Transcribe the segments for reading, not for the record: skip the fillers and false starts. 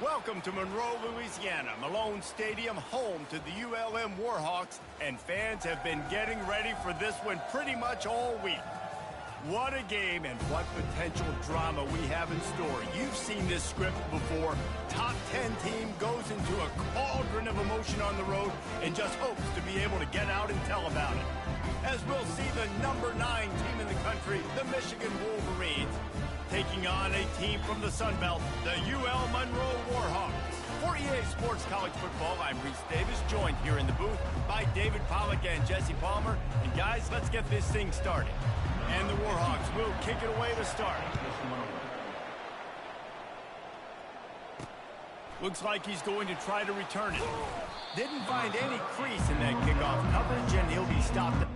Welcome to Monroe, Louisiana, Malone Stadium, home to the ULM Warhawks, and fans have been getting ready for this one pretty much all week. What a game and what potential drama we have in store. You've seen this script before. Top 10 team goes into a cauldron of emotion on the road and just hopes to be able to get out and tell about it. As we'll see the number 9 team in the country, the Michigan Wolverines, taking on a team from the Sun Belt, the UL Monroe Warhawks. For EA Sports College Football, I'm Reese Davis, joined here in the booth by David Pollack and Jesse Palmer. And guys, let's get this thing started. And the Warhawks will kick it away to start. Looks like he's going to try to return it. Didn't find any crease in that kickoff coverage, and he'll be stopped.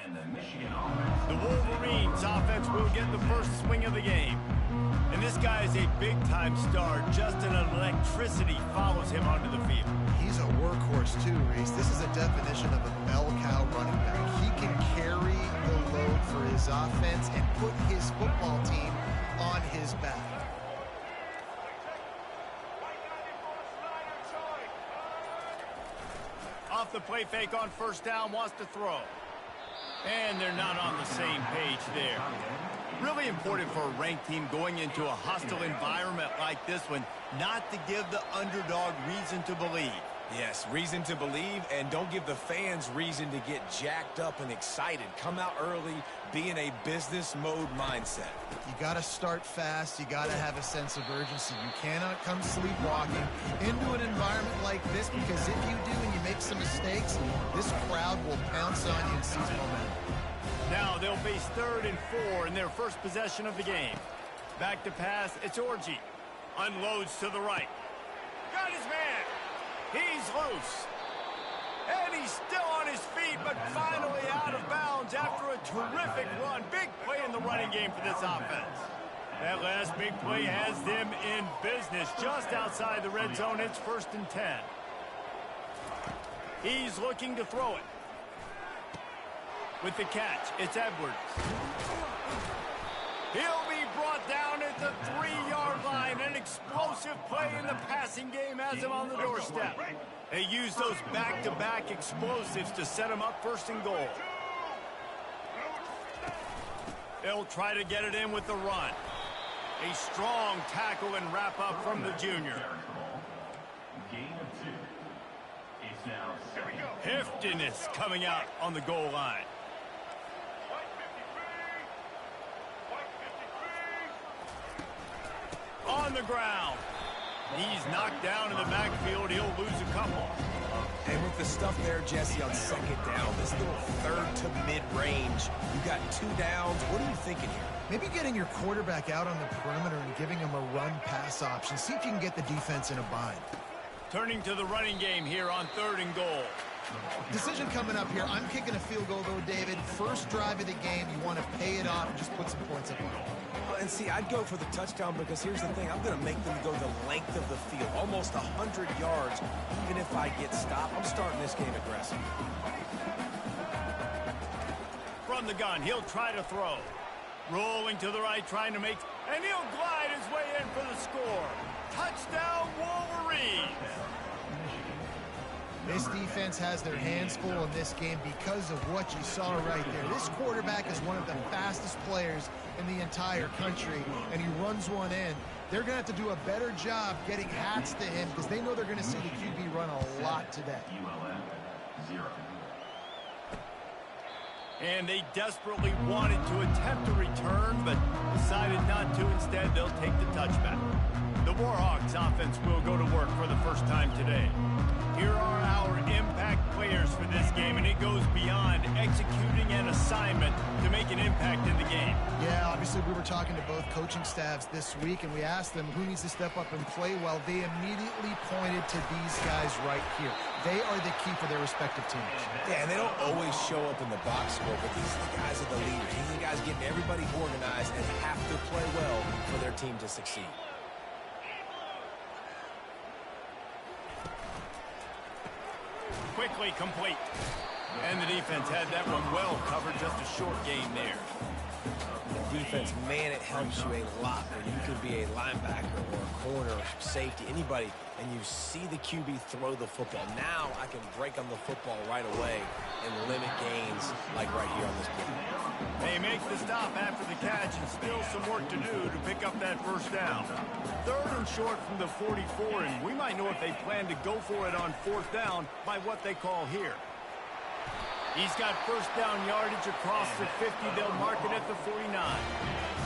And the Michigan offense. The Wolverines offense will get the first swing of the game. And this guy is a big-time star. Just an electricity follows him onto the field. He's a workhorse workhorse too, Reese. This is a definition of a bell cow running back. He can carry the load for his offense and put his football team on his back. Off the play fake on first down, wants to throw. And they're not on the same page there. Really important for a ranked team going into a hostile environment like this one, not to give the underdog reason to believe. Yes, reason to believe, and don't give the fans reason to get jacked up and excited. Come out early, be in a business mode mindset. You got to start fast. You got to have a sense of urgency. You cannot come sleepwalking into an environment like this, because if you do and you make some mistakes, this crowd will pounce on you and seize momentum. Now they'll face 3rd and 4 in their first possession of the game. Back to pass, it's Orji. Unloads to the right. Got his man. He's loose. And he's still on his feet, but finally out of bounds after a terrific run. Big play in the running game for this offense. That last big play has them in business just outside the red zone. It's 1st and 10. He's looking to throw it. With the catch, it's Edwards. He'll be brought down at the 3-yard line. An explosive play in the passing game has him on the doorstep. They use those back-to-back explosives to set him up 1st and goal. They'll try to get it in with the run. A strong tackle and wrap-up from the junior. Heftiness coming out on the goal line. On the ground. He's knocked down in the backfield. He'll lose a couple. And with the stuff there, Jesse, on 2nd down, this little 3rd to mid-range, you got 2 downs. What are you thinking here? Maybe getting your quarterback out on the perimeter and giving him a run-pass option. See if you can get the defense in a bind. Turning to the running game here on 3rd and goal. Decision coming up here. I'm kicking a field goal, though, David. First drive of the game, you want to pay it off and just put some points up on it. And see, I'd go for the touchdown, because here's the thing. I'm going to make them go the length of the field, almost 100 yards. Even if I get stopped, I'm starting this game aggressive. From the gun, he'll try to throw. Rolling to the right, trying to make, and he'll glide his way in for the score. Touchdown, Wolverines! This defense has their hands full in this game because of what you saw right there. This quarterback is one of the fastest players in the entire country, and he runs one in. They're going to have to do a better job getting hats to him, because they know they're going to see the QB run a lot today. And they desperately wanted to attempt a return, but decided not to. Instead, they'll take the touchback. The Warhawks offense will go to work for the first time today. Here are our impact players for this game, and it goes beyond executing an assignment to make an impact in the game. Yeah, obviously we were talking to both coaching staffs this week, and we asked them who needs to step up and play well. They immediately pointed to these guys right here. They are the key for their respective teams. Yeah, and they don't always show up in the box score, but these are the guys are the leaders. These are the guys getting everybody organized and have to play well for their team to succeed. Quickly complete. And the defense had that one well covered. Just a short gain there. The defense, man, it helps you a lot when you can be a linebacker or a corner or safety, anybody, and you see the QB throw the football. Now I can break on the football right away and limit gains like right here on this play. They make the stop after the catch, and still some work to do to pick up that first down. 3rd and short from the 44, and we might know if they plan to go for it on 4th down by what they call here. He's got first down yardage across the 50. They'll mark it at the 49.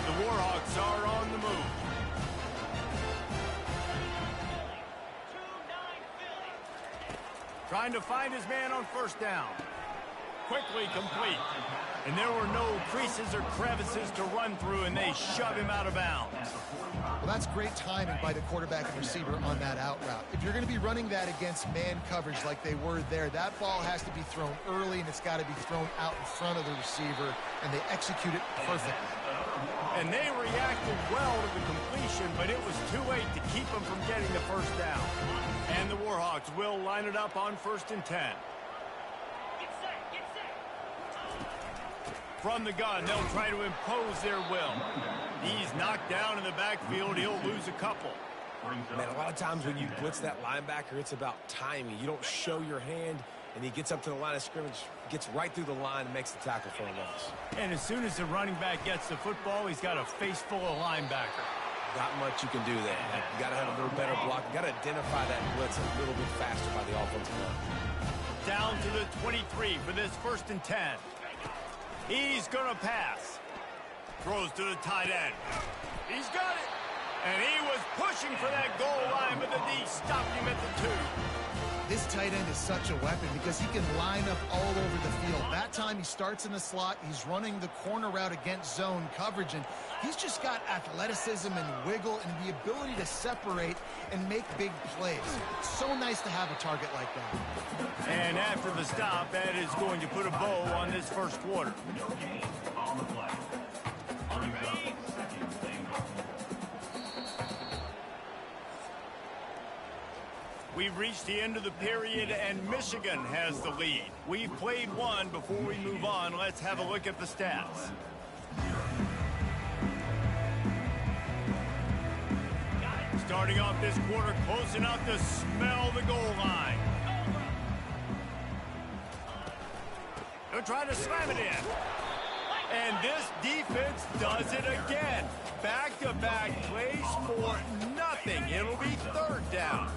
The Warhawks are on the move. Trying to find his man on first down. Quickly complete. And there were no creases or crevices to run through, and they shove him out of bounds. Well, that's great timing by the quarterback and receiver on that out route. If you're going to be running that against man coverage like they were there, that ball has to be thrown early, and it's got to be thrown out in front of the receiver, and they execute it perfectly. And they reacted well to the completion, but it was too late to keep them from getting the first down. And the Warhawks will line it up on 1st and 10. From the gun, they'll try to impose their will. He's knocked down in the backfield. He'll lose a couple. Man, a lot of times when you blitz that linebacker, it's about timing. You don't show your hand, and he gets up to the line of scrimmage, gets right through the line, and makes the tackle for a loss. And as soon as the running back gets the football, he's got a face full of linebacker. Not much you can do there. You got to have a little better block. You got to identify that blitz a little bit faster by the offensive line. Down to the 23 for this 1st and 10. He's going to pass. Throws to the tight end. He's got it. And he was pushing for that goal line, but the D stopped him at the 2. This tight end is such a weapon because he can line up all over the field. That time he starts in the slot. He's running the corner route against zone coverage, and he's just got athleticism and wiggle and the ability to separate and make big plays. It's so nice to have a target like that. And after the stop, that is going to put a bow on this first quarter. On the play. We've reached the end of the period, and Michigan has the lead. We've played one. Before we move on, let's have a look at the stats. Starting off this quarter, close enough to smell the goal line. They'll try to slam it in. And this defense does it again. Back-to-back plays for nothing. It'll be 3rd down.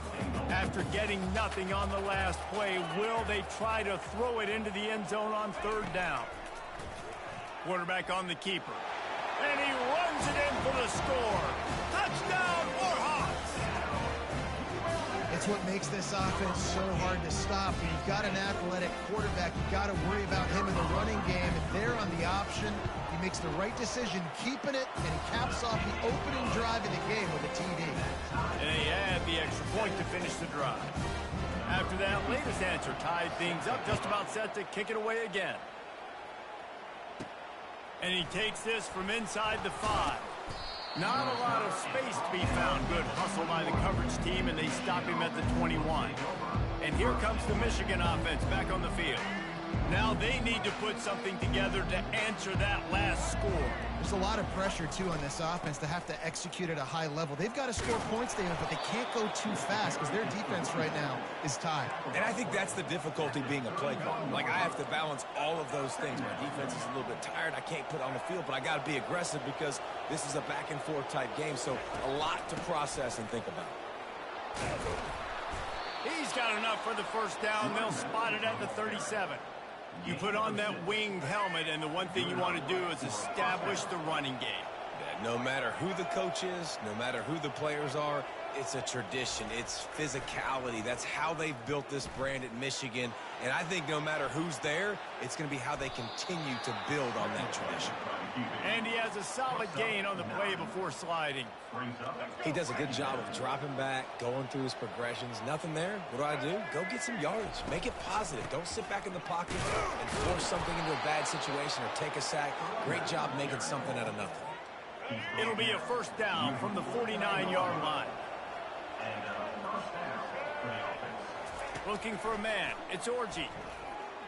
After getting nothing on the last play, will they try to throw it into the end zone on 3rd down? Quarterback on the keeper. And he runs it in for the score. Touchdown, Warhawks! It's what makes this offense so hard to stop. When you've got an athletic quarterback, you've got to worry about him in the running game. And there on the option, he makes the right decision, keeping it, and he caps off the opening drive of the game with a TD. And they add the extra point to finish the drive. After that latest answer tied things up, just about set to kick it away again. And he takes this from inside the 5. Not a lot of space to be found. Good hustle by the coverage team, and they stop him at the 21. And here comes the Michigan offense back on the field. Now they need to put something together to answer that last score. There's a lot of pressure, too, on this offense to have to execute at a high level. They've got to score points, David, but they can't go too fast because their defense right now is tied. And I think that's the difficulty being a play caller. Like, I have to balance all of those things. My defense is a little bit tired. I can't put it on the field, but I got to be aggressive because this is a back-and-forth type game, so a lot to process and think about. He's got enough for the first down. They'll spot it at the 37. You put on that winged helmet, and the one thing you want to do is establish the running game. No matter who the coach is, no matter who the players are, it's a tradition. It's physicality. That's how they've built this brand at Michigan. And I think no matter who's there, it's going to be how they continue to build on that tradition. And he has a solid gain on the play before sliding. He does a good job of dropping back, going through his progressions. Nothing there. What do? Go get some yardage. Make it positive. Don't sit back in the pocket and force something into a bad situation or take a sack. Great job making something out of nothing. It'll be a first down from the 49-yard line. Looking for a man. It's Orji.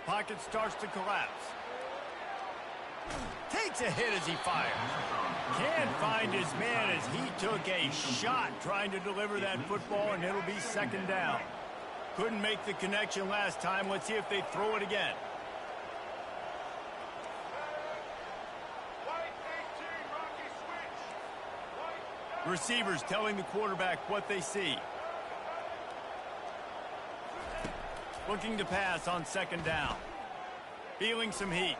Pocket starts to collapse. Takes a hit as he fires. Can't find his man as he took a shot trying to deliver that football, and it'll be 2nd down. Couldn't make the connection last time. Let's see if they throw it again. Receivers telling the quarterback what they see. Looking to pass on 2nd down. Feeling some heat.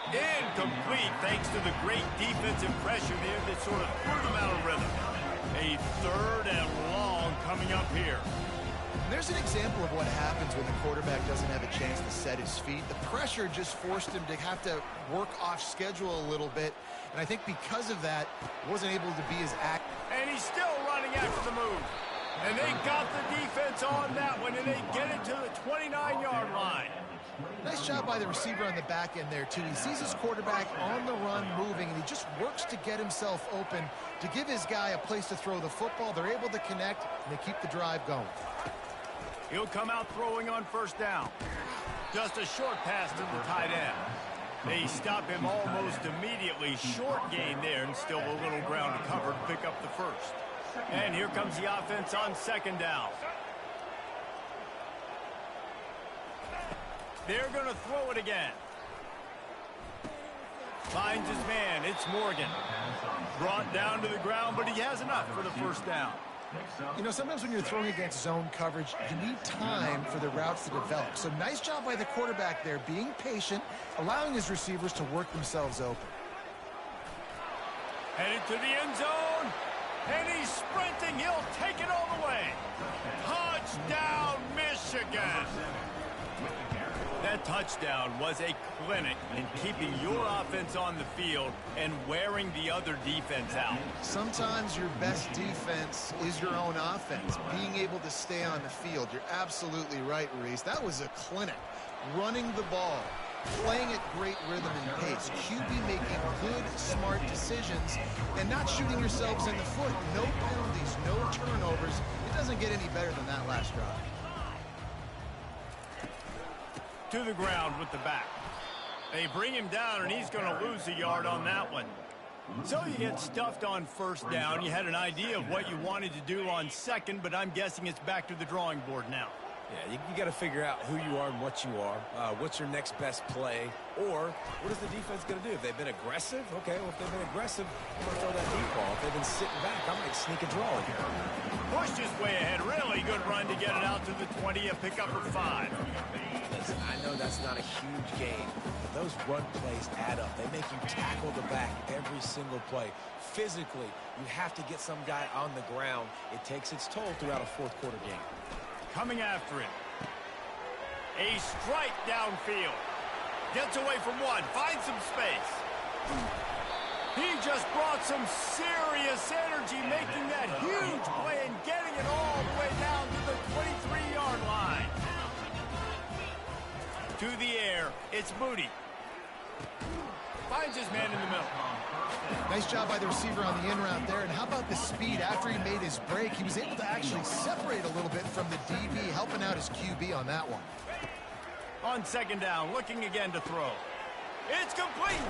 Incomplete thanks to the great defensive pressure there that sort of put them out of rhythm. A 3rd and long coming up here. There's an example of what happens when the quarterback doesn't have a chance to set his feet. The pressure just forced him to have to work off schedule a little bit. And I think because of that, wasn't able to be as active. And he's still running after the move. And they got the defense on that one, and they get it to the 29-yard line. Nice Nice job by the receiver on the back end there, too. He sees his quarterback on the run moving, and he just works to get himself open to give his guy a place to throw the football. They're able to connect, and they keep the drive going. He'll come out throwing on first down. Just a short pass to the tight end. They stop him almost immediately. Short gain there, and still a little ground to cover to pick up the first. And here comes the offense on second down. They're going to throw it again. Finds his man. It's Morgan. Brought down to the ground, but he has enough for the first down. You know, sometimes when you're throwing against zone coverage, you need time for the routes to develop. So nice job by the quarterback there, being patient, allowing his receivers to work themselves open. Headed to the end zone, and he's sprinting. He'll take it all the way. Touchdown, Michigan. That touchdown was a clinic in keeping your offense on the field and wearing the other defense out. Sometimes your best defense is your own offense, being able to stay on the field. You're absolutely right, Reese. That was a clinic. Running the ball, playing at great rhythm and pace. QB making good, smart decisions and not shooting yourselves in the foot. No penalties, no turnovers. It doesn't get any better than that last drive. To the ground with the back. They bring him down, and he's going to lose a yard on that one. So you get stuffed on first down. You had an idea of what you wanted to do on second, but I'm guessing it's back to the drawing board now. Yeah, you got to figure out who you are and what you are. What's your next best play? Or what is the defense going to do? If they've been aggressive, okay, well, if they've been aggressive, I'm going to throw that deep ball. If they've been sitting back, I might sneak a draw here. Pushed his way ahead. Really good run to get it out to the 20, a pickup of 5. Listen, I know that's not a huge gain, but those run plays add up. They make you tackle the back every single play. Physically, you have to get some guy on the ground. It takes its toll throughout a fourth quarter game. Coming after him. A strike downfield. Gets away from one. Finds some space. He just brought some serious energy, making that huge play and getting it all the way down to the 23-yard line. To the air, it's Moody. Finds his man in the middle. Nice job by the receiver on the in route there. And how about the speed after he made his break? He was able to actually separate a little bit from the DB, helping out his QB on that one. On second down, looking again to throw. It's complete.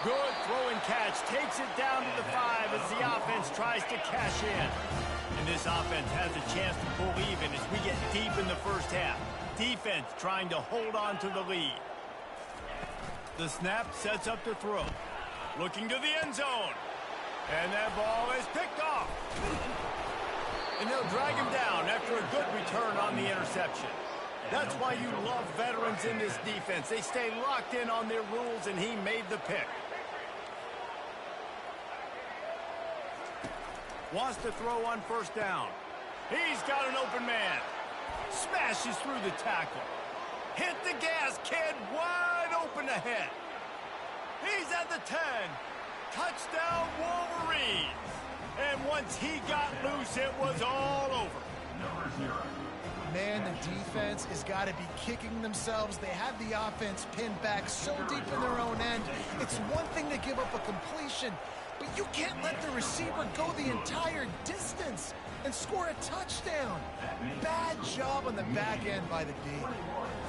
Good throw and catch. Takes it down to the 5 as the offense tries to cash in. And this offense has a chance to pull even as we get deep in the first half. Defense trying to hold on to the lead. The snap sets up to throw. Looking to the end zone. And that ball is picked off. And they'll drag him down after a good return on the interception. That's why you love veterans in this defense. They stay locked in on their rules, and he made the pick. Wants to throw on first down. He's got an open man. Smashes through the tackle. Hit the gas, kid. Wide open ahead. He's at the 10. Touchdown, Wolverines. And once he got loose, it was all over. Man, the defense has got to be kicking themselves. They have the offense pinned back so deep in their own end. It's one thing to give up a completion, but you can't let the receiver go the entire distance and score a touchdown. Bad job on the back end by the D.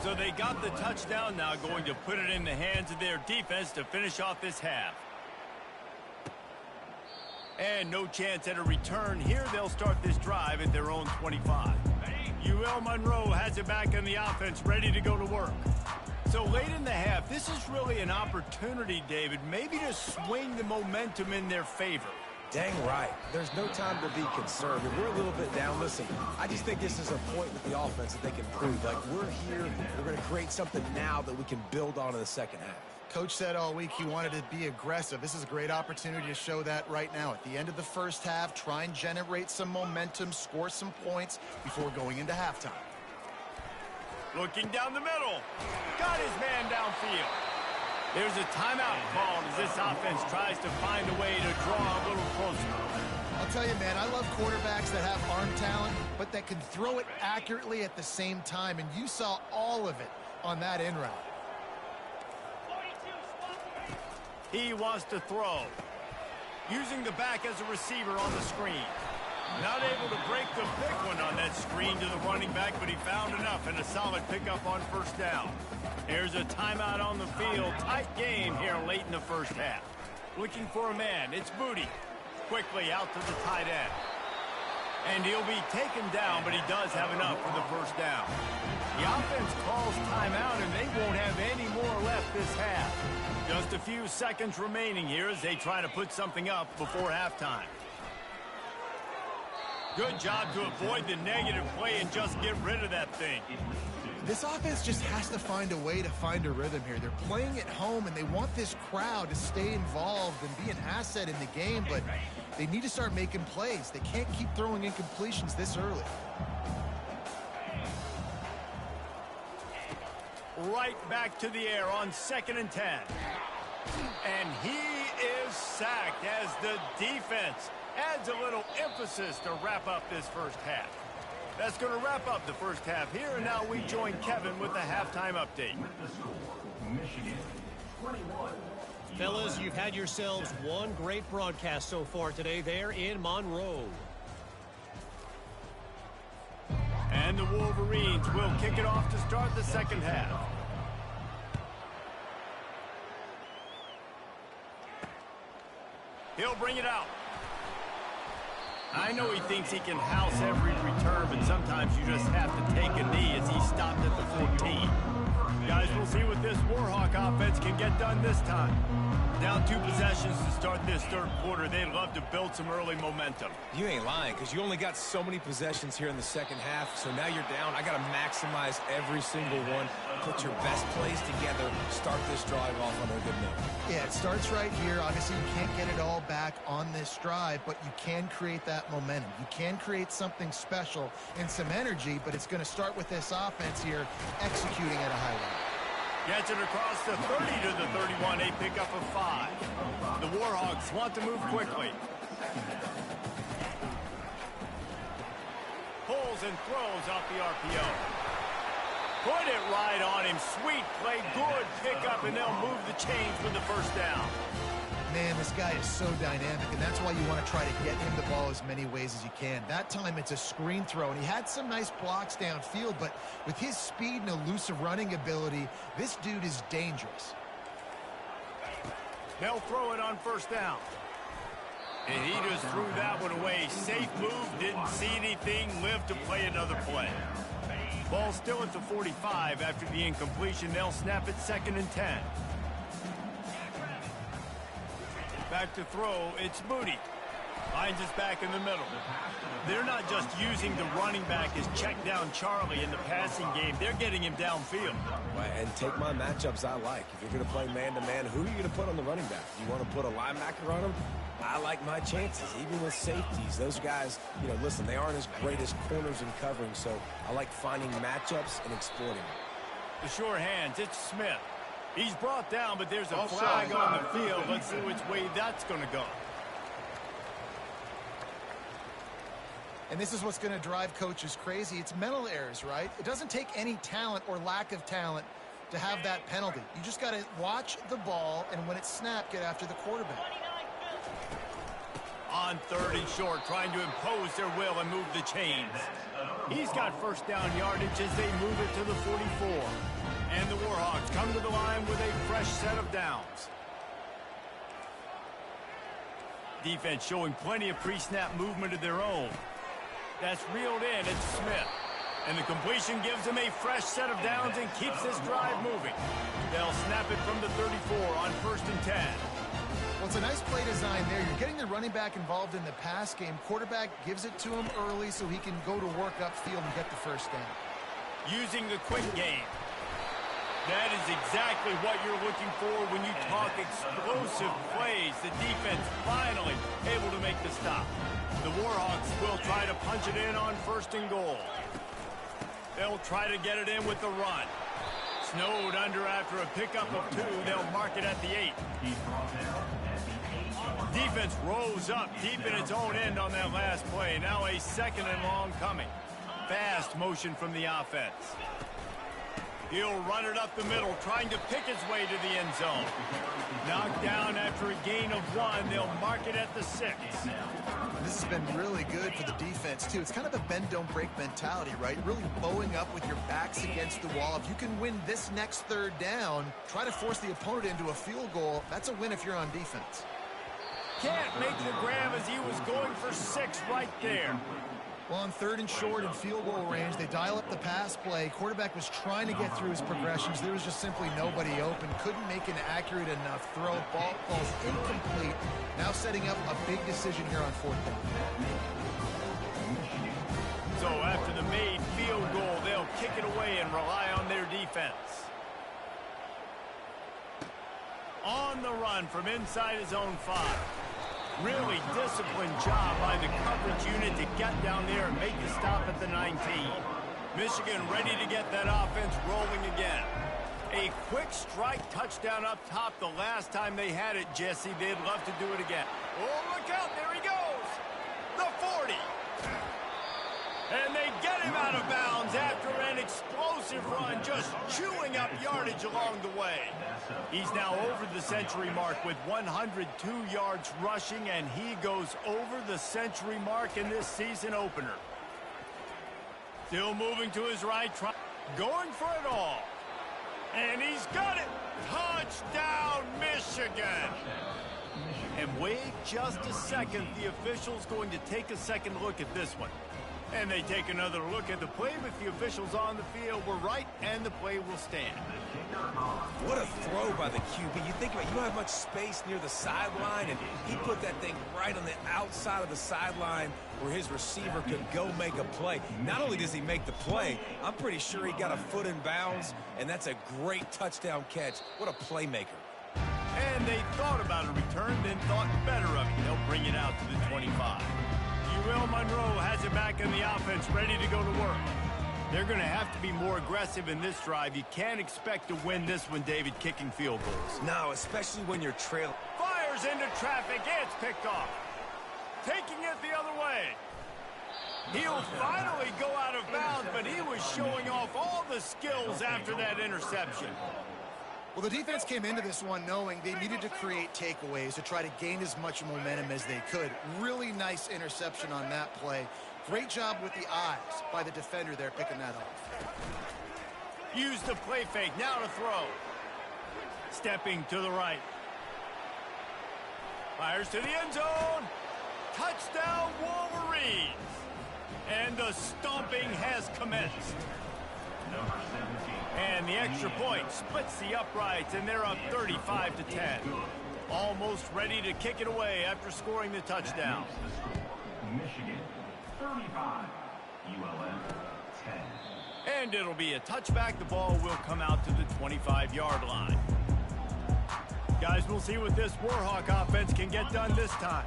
So they got the touchdown, now going to put it in the hands of their defense to finish off this half. And no chance at a return here. They'll start this drive at their own 25. UL Monroe has it back in the offense, ready to go to work. So late in the half, this is really an opportunity, David, maybe to swing the momentum in their favor. Dang right. There's no time to be conservative. We're a little bit down. Listen, I just think this is a point with the offense that they can prove. Like, we're here, we're going to create something now that we can build on in the second half. Coach said all week he wanted to be aggressive. This is a great opportunity to show that right now. At the end of the first half, try and generate some momentum, score some points before going into halftime. Looking down the middle. Got his man downfield. There's a timeout called as this offense tries to find a way to draw a little closer. I'll tell you, man, I love quarterbacks that have arm talent, but that can throw it accurately at the same time, and you saw all of it. on that in route. He wants to throw. Using the back as a receiver on the screen. Not able to break the big one on that screen to the running back, but he found enough and a solid pickup on first down. Here's a timeout on the field. Tight game here late in the first half. Looking for a man. It's Booty. Quickly out to the tight end. And he'll be taken down, but he does have enough for the first down. The offense calls timeout, and they won't have any more left this half. Just a few seconds remaining here as they try to put something up before halftime. Good job to avoid the negative play and just get rid of that thing. This offense just has to find a way to find a rhythm here. They're playing at home, and they want this crowd to stay involved and be an asset in the game, but they need to start making plays. They can't keep throwing incompletions this early. Right back to the air on 2nd and 10. And he is sacked as the defense adds a little emphasis to wrap up this first half. That's going to wrap up the first half here, and now we join Kevin with the halftime update. Fellas, you've had yourselves one great broadcast so far today there in Monroe. And the Wolverines will kick it off to start the second half. He'll bring it out. I know he thinks he can house every return, but sometimes you just have to take a knee as he stopped at the 14. Guys, we'll see what this Warhawk offense can get done this time. Down 2 possessions to start this third quarter. They'd love to build some early momentum. You ain't lying, because you only got so many possessions here in the second half, so now you're down. I got to maximize every single one, put your best plays together, start this drive off on a good note. Yeah, it starts right here. Obviously, you can't get it all back on this drive, but you can create that momentum. You can create something special and some energy, but it's going to start with this offense here executing at a high level. Gets it across the 30 to the 31, a pickup of 5. The Warhawks want to move quickly. Pulls and throws off the RPO. Put it right on him. Sweet play, good pickup, and they'll move the chains with the first down. Man, this guy is so dynamic, and that's why you want to try to get him the ball as many ways as you can. That time it's a screen throw, and he had some nice blocks downfield, but with his speed and elusive running ability, this dude is dangerous. They'll throw it on first down. And he just threw that one away. Safe move, didn't see anything, lived to play another play. Ball still at the 45 after the incompletion. They'll snap it 2nd and 10. Back to throw, it's Moody. Finds his back in the middle. They're not just using the running back as check down Charlie in the passing game. They're getting him downfield. Right, and take my matchups I like. If you're going to play man-to-man, who are you going to put on the running back? You want to put a linebacker on him? I like my chances, even with safeties. Those guys, you know, listen, they aren't as great as corners in covering, so I like finding matchups and exploiting them. The sure hands, it's Smith. He's brought down, but there's a flag on the field. Let's see which way that's going to go. And this is what's going to drive coaches crazy. It's mental errors, right? It doesn't take any talent or lack of talent to have that penalty. You just got to watch the ball, and when it's snapped, get after the quarterback. On 3rd and short, trying to impose their will and move the chains. He's got first down yardage as they move it to the 44. And the Warhawks come to the line with a fresh set of downs. Defense showing plenty of pre-snap movement of their own. That's reeled in. It's Smith. And the completion gives them a fresh set of downs and keeps this drive moving. They'll snap it from the 34 on 1st and 10. Well, it's a nice play design there. You're getting the running back involved in the pass game. Quarterback gives it to him early so he can go to work upfield and get the first down. Using the quick game. That is exactly what you're looking for when you talk explosive plays. The defense finally able to make the stop. The Warhawks will try to punch it in on 1st and goal. They'll try to get it in with the run. Snowed under after a pickup of 2. They'll mark it at the 8. Defense rose up deep in its own end on that last play. Now a 2nd and long coming. Fast motion from the offense. He'll run it up the middle, trying to pick his way to the end zone. Knocked down after a gain of 1. They'll mark it at the 6. This has been really good for the defense, too. It's kind of a bend-don't-break mentality, right? Really bowing up with your backs against the wall. If you can win this next third down, try to force the opponent into a field goal. That's a win if you're on defense. Can't make the grab as he was going for 6 right there. Well, on 3rd and short and field goal range, they dial up the pass play. Quarterback was trying to get through his progressions. There was just simply nobody open. Couldn't make an accurate enough throw. Ball falls incomplete. Now setting up a big decision here on 4th down. So after the made field goal, they'll kick it away and rely on their defense. On the run from inside his own 5. Really disciplined job by the coverage unit to get down there and make the stop at the 19. Michigan ready to get that offense rolling again. A quick strike touchdown up top the last time they had it, Jesse. They'd love to do it again. Oh, look out. There he goes. The 40. And they get him out of bounds after an explosive run, just chewing up yardage along the way. He's now over the century mark with 102 yards rushing, and he goes over the century mark in this season opener. Still moving to his right, going for it all. And he's got it. Touchdown, Michigan. And wait just a second. The official's going to take a second look at this one. And they take another look at the play, but the officials on the field were right, and the play will stand. What a throw by the QB. You think about it, you don't have much space near the sideline, and he put that thing right on the outside of the sideline where his receiver could go make a play. Not only does he make the play, I'm pretty sure he got a foot in bounds, and that's a great touchdown catch. What a playmaker. And they thought about a return, then thought better of it. They'll bring it out to the 25. UL Monroe has it back in the offense, ready to go to work. They're going to have to be more aggressive in this drive. You can't expect to win this one, David, kicking field goals. No, especially when you're trailing. Fires into traffic. It's picked off. Taking it the other way. He'll finally go out of bounds, but he was showing off all the skills after that interception. Well, the defense came into this one knowing they needed to create takeaways to try to gain as much momentum as they could. Really nice interception on that play. Great job with the eyes by the defender there picking that off. Use the play fake. Now to throw. Stepping to the right. Fires to the end zone. Touchdown, Wolverines. And the stomping has commenced. And the extra point splits the uprights, and they're up 35-10. Almost ready to kick it away after scoring the touchdown. Michigan 35, ULM 10. And it'll be a touchback. The ball will come out to the 25-yard line. Guys, we'll see what this Warhawk offense can get done this time.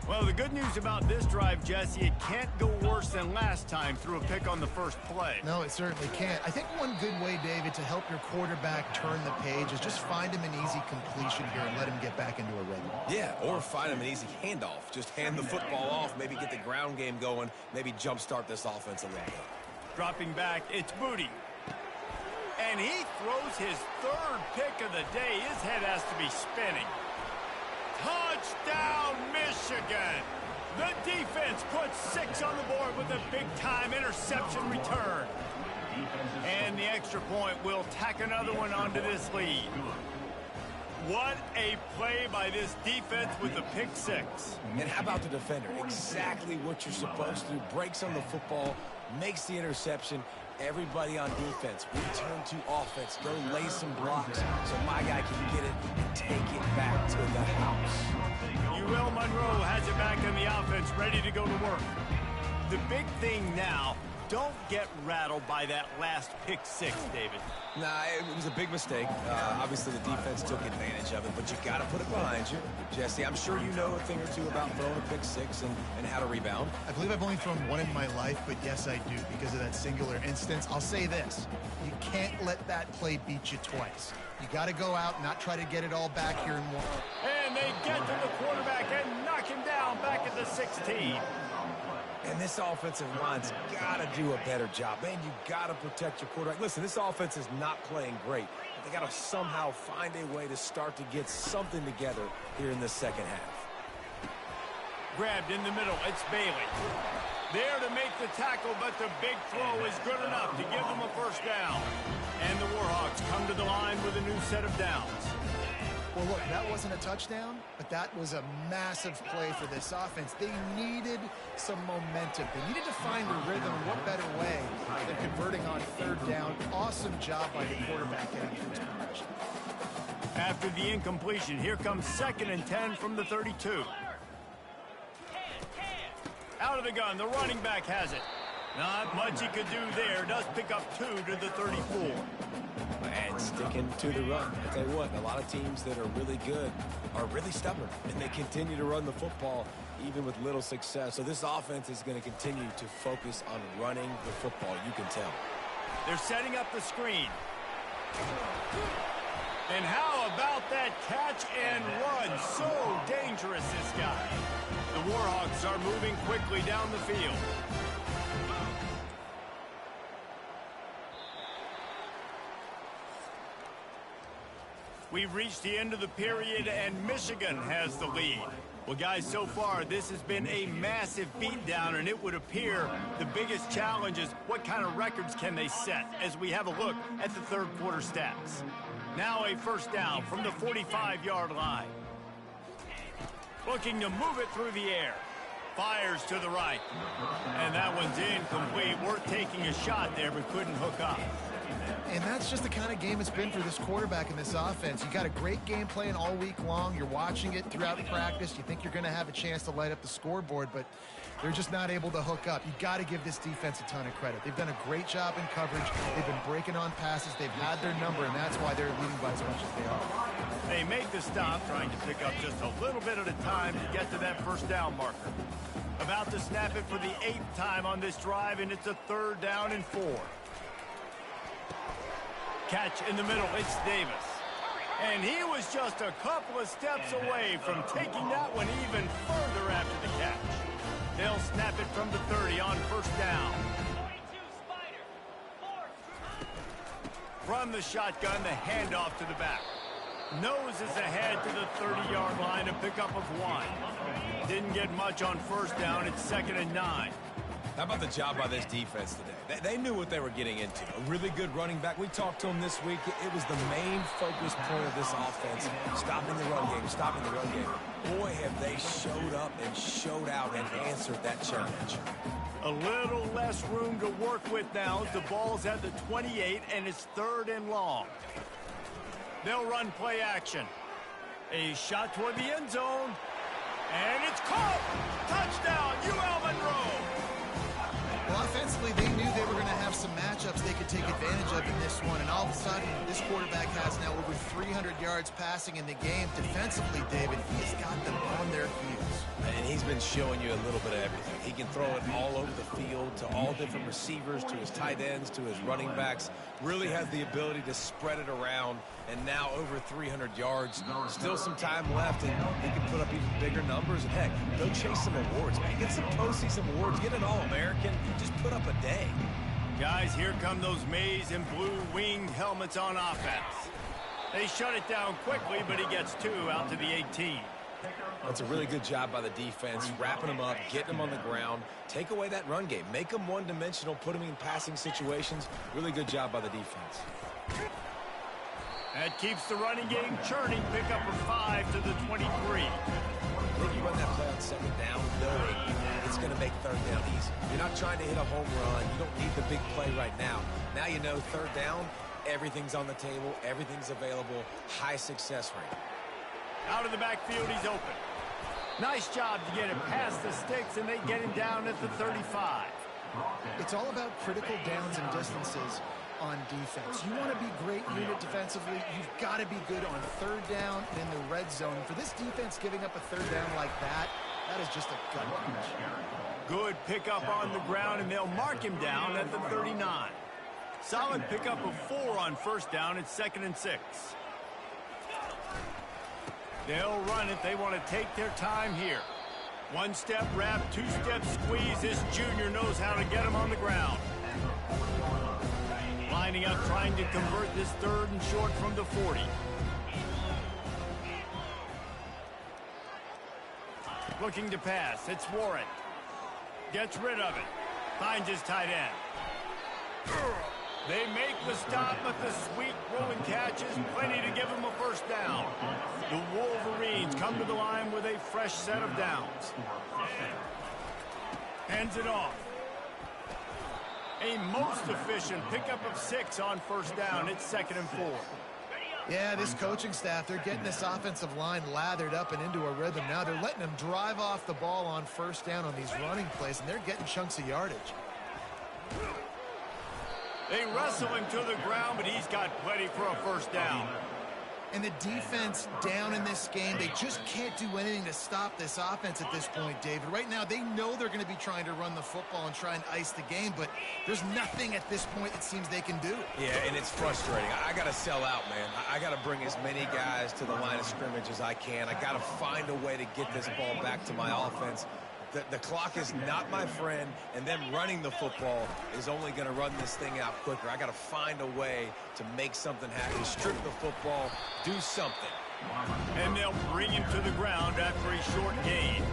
Well, the good news about this drive, Jesse, it can't go worse than last time through a pick on the first play. No, it certainly can't. I think one good way, David, to help your quarterback turn the page is just find him an easy completion here and let him get back into a rhythm. Yeah, or find him an easy handoff. Just hand the football off, maybe get the ground game going, maybe jumpstart this offense a little bit. Dropping back, it's Booty. And he throws his third pick of the day. His head has to be spinning. Touchdown, Michigan! The defense puts 6 on the board with a big-time interception return. And the extra point will tack another one onto this lead. What a play by this defense with the pick 6. And how about the defender? Exactly what you're supposed to do. Breaks on the football, makes the interception. Everybody on defense, return to offense. Go lay some blocks so my guy can get it and take it back to the house. UL Monroe has it back in the offense, ready to go to work. The big thing now, don't get rattled by that last pick 6, David. Nah, it was a big mistake. Obviously, the defense took advantage of it, but you got to put it behind you. Jesse, I'm sure you know a thing or two about throwing a pick 6 and how to rebound. I believe I've only thrown one in my life, but yes, I do because of that singular instance. I'll say this. You can't let that play beat you twice. You got to go out and not try to get it all back here in one. And they get to the quarterback and knock him down back at the 16. And this offensive line's got to do a better job. Man, you got to protect your quarterback. Listen, this offense is not playing great. They got to somehow find a way to start to get something together here in the second half. Grabbed in the middle. It's Bailey. There to make the tackle, but the big throw is good enough to give them a first down. And the Warhawks come to the line with a new set of downs. Well, look, that wasn't a touchdown, but that was a massive play for this offense. They needed some momentum. They needed to find the rhythm, and what better way than converting on third down. Awesome job by the quarterback getting through his progression. After the incompletion, here comes 2nd and 10 from the 32. Out of the gun, the running back has it. Not much he could do there. Does pick up 2 to the 34. And sticking to the run. I tell you what, a lot of teams that are really good are really stubborn, and they continue to run the football even with little success. So this offense is going to continue to focus on running the football, you can tell. They're setting up the screen. And how about that catch and run? So dangerous, this guy. The Warhawks are moving quickly down the field. We've reached the end of the period, and Michigan has the lead. Well, guys, so far, this has been a massive beatdown, and it would appear the biggest challenge is what kind of records can they set as we have a look at the third quarter stats. Now a first down from the 45-yard line. Looking to move it through the air. Fires to the right. And that one's incomplete. Worth taking a shot there, but couldn't hook up. And that's just the kind of game it's been for this quarterback in this offense. You got a great game plan all week long. You're watching it throughout practice. You think you're going to have a chance to light up the scoreboard, but they're just not able to hook up. You got to give this defense a ton of credit. They've done a great job in coverage. They've been breaking on passes. They've had their number, and that's why they're leading by as much as they are. They make the stop, trying to pick up just a little bit at a time to get to that first down marker. About to snap it for the 8th time on this drive, and it's a 3rd down and 4. Catch in the middle, it's Davis. And he was just a couple of steps away from taking that one even further after the catch. They'll snap it from the 30 on first down. From the shotgun, the handoff to the back. Noses ahead to the 30-yard line, a pickup of 1. Didn't get much on first down, it's 2nd and 9. How about the job by this defense today? They knew what they were getting into. A really good running back. We talked to him this week. It was the main focus point of this offense, stopping the run game, stopping the run game. Boy, have they showed up and showed out and answered that challenge. A little less room to work with now as the ball's at the 28, and it's 3rd and long. They'll run play action. A shot toward the end zone. And it's caught! Touchdown, UL Monroe! Well, offensively, they knew they were going to have some matchups they could take advantage of in this one, and all of a sudden, this quarterback has now over 300 yards passing in the game. Defensively, David, he's got them on their heels. And he's been showing you a little bit of everything. He can throw it all over the field to all different receivers, to his tight ends, to his running backs. Really has the ability to spread it around, and now over 300 yards. Still some time left, and he can put up even bigger numbers. And heck, go chase some awards, man. Get some postseason awards. Get an All-American. Just put up a day. Guys, here come those maize and blue winged helmets on offense. They shut it down quickly, but he gets 2 out to the 18. That's a really good job by the defense, wrapping them up, getting them on the ground. Take away that run game. Make them one-dimensional, put them in passing situations. Really good job by the defense. That keeps the running game churning. Pickup of 5 to the 23. Then you run that play on 2nd down, knowing it's going to make 3rd down easy. You're not trying to hit a home run. You don't need the big play right now. Now you know 3rd down, everything's on the table, everything's available, high success rate. Out of the backfield, he's open. Nice job to get it past the sticks, and they get him down at the 35. It's all about critical downs and distances on defense. You want to be great unit defensively, you've got to be good on 3rd down and in the red zone. For this defense giving up a 3rd down like that is just a gut punch. Good pickup on the ground, and they'll mark him down at the 39. Solid pickup of 4 on first down. It's 2nd and 6. They'll run it. They want to take their time here. One-step wrap, two-step squeeze. This junior knows how to get him on the ground. Lining up, trying to convert this 3rd and short from the 40. Looking to pass. It's Warren. Gets rid of it. Finds his tight end. They make the stop, but the sweet rolling catch is plenty to give him a first down. The Wolverines come to the line with a fresh set of downs. Hands it off. A most efficient pickup of 6 on first down. It's 2nd and 4. Yeah, this coaching staff, they're getting this offensive line lathered up and into a rhythm. Now they're letting them drive off the ball on first down on these running plays, and they're getting chunks of yardage. They wrestle him to the ground, but he's got plenty for a first down. And the defense down in this game, they just can't do anything to stop this offense at this point, David. Right now, they know they're going to be trying to run the football and try and ice the game, but there's nothing at this point it seems they can do. Yeah, and it's frustrating. I got to sell out, man. I got to bring as many guys to the line of scrimmage as I can. I got to find a way to get this ball back to my offense. The clock is not my friend, and them running the football is only going to run this thing out quicker. I got to find a way to make something happen, strip the football, do something. And they'll bring him to the ground after a short gain.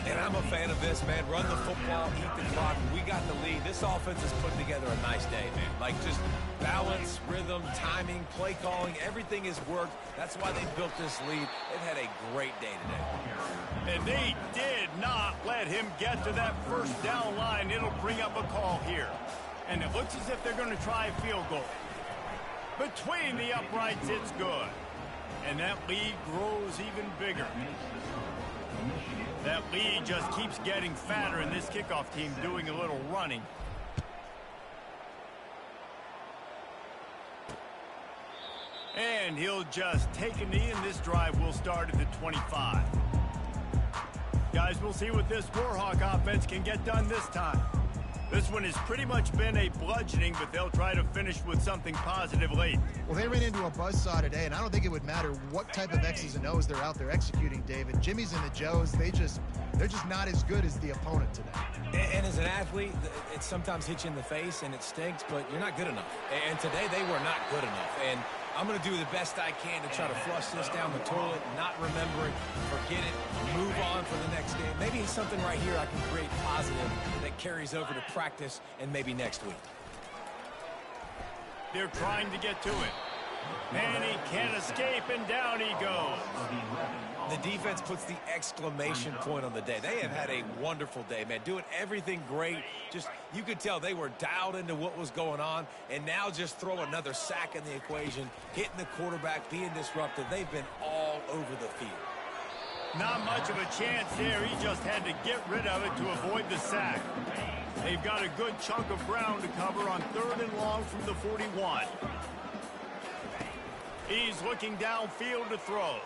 And I'm a fan of this, man. Run the football, eat the clock. We got the lead. This offense has put together a nice day, man. Like, just balance, rhythm, timing, play calling, everything has worked. That's why they built this lead. They've had a great day today. And they did not let him get to that first down line. It'll bring up a call here. And it looks as if they're going to try a field goal. Between the uprights, it's good. And that lead grows even bigger. That lead just keeps getting fatter, and this kickoff team doing a little running. And he'll just take a knee, and this drive will start at the 25. Guys, we'll see what this Warhawk offense can get done this time. This one has pretty much been a bludgeoning, but they'll try to finish with something positive late. Well, they ran into a buzzsaw today, and I don't think it would matter what type of X's and O's they're out there executing, David. Jimmy's and the Joes, they're just not as good as the opponent today. And as an athlete, it sometimes hits you in the face, and it stinks, but you're not good enough. And today, they were not good enough. And I'm going to do the best I can to try to flush this down the toilet, not remember it, forget it, move on for the next game. Maybe it's something right here I can create positive that carries over to practice and maybe next week. They're trying to get to it. And he can't escape, and down he goes. The defense puts the exclamation point on the day. They have had a wonderful day, man. Doing everything great. Just, you could tell they were dialed into what was going on. And now just throw another sack in the equation, hitting the quarterback, being disruptive. They've been all over the field. Not much of a chance there. He just had to get rid of it to avoid the sack. They've got a good chunk of ground to cover on 3rd and long from the 41. He's looking downfield to throw.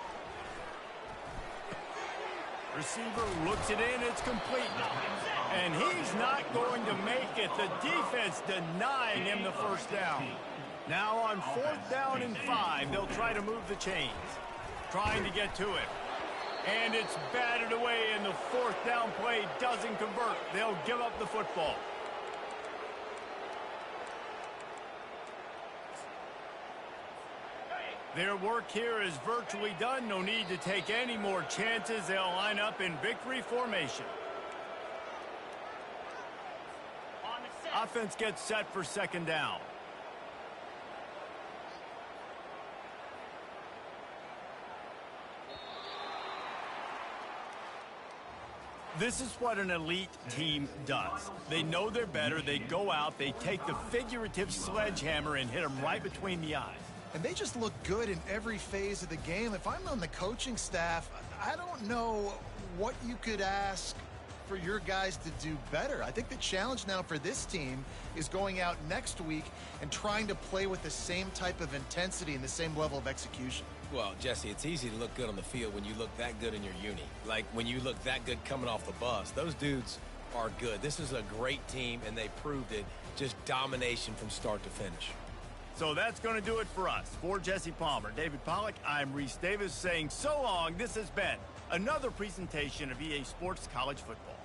Receiver looks it in. It's complete. And he's not going to make it. The defense denying him the first down. Now on 4th down and 5, they'll try to move the chains. Trying to get to it. And it's batted away, and the 4th down play doesn't convert. They'll give up the football. Their work here is virtually done. No need to take any more chances. They'll line up in victory formation. Offense gets set for 2nd down. This is what an elite team does. They know they're better. They go out. They take the figurative sledgehammer and hit them right between the eyes. And they just look good in every phase of the game. If I'm on the coaching staff, I don't know what you could ask for your guys to do better. I think the challenge now for this team is going out next week and trying to play with the same type of intensity and the same level of execution. Well, Jesse, it's easy to look good on the field when you look that good in your uni. Like when you look that good coming off the bus. Those dudes are good. This is a great team, and they proved it. Just domination from start to finish. So that's going to do it for us. For Jesse Palmer, David Pollack, I'm Reese Davis saying so long. This has been another presentation of EA Sports College Football.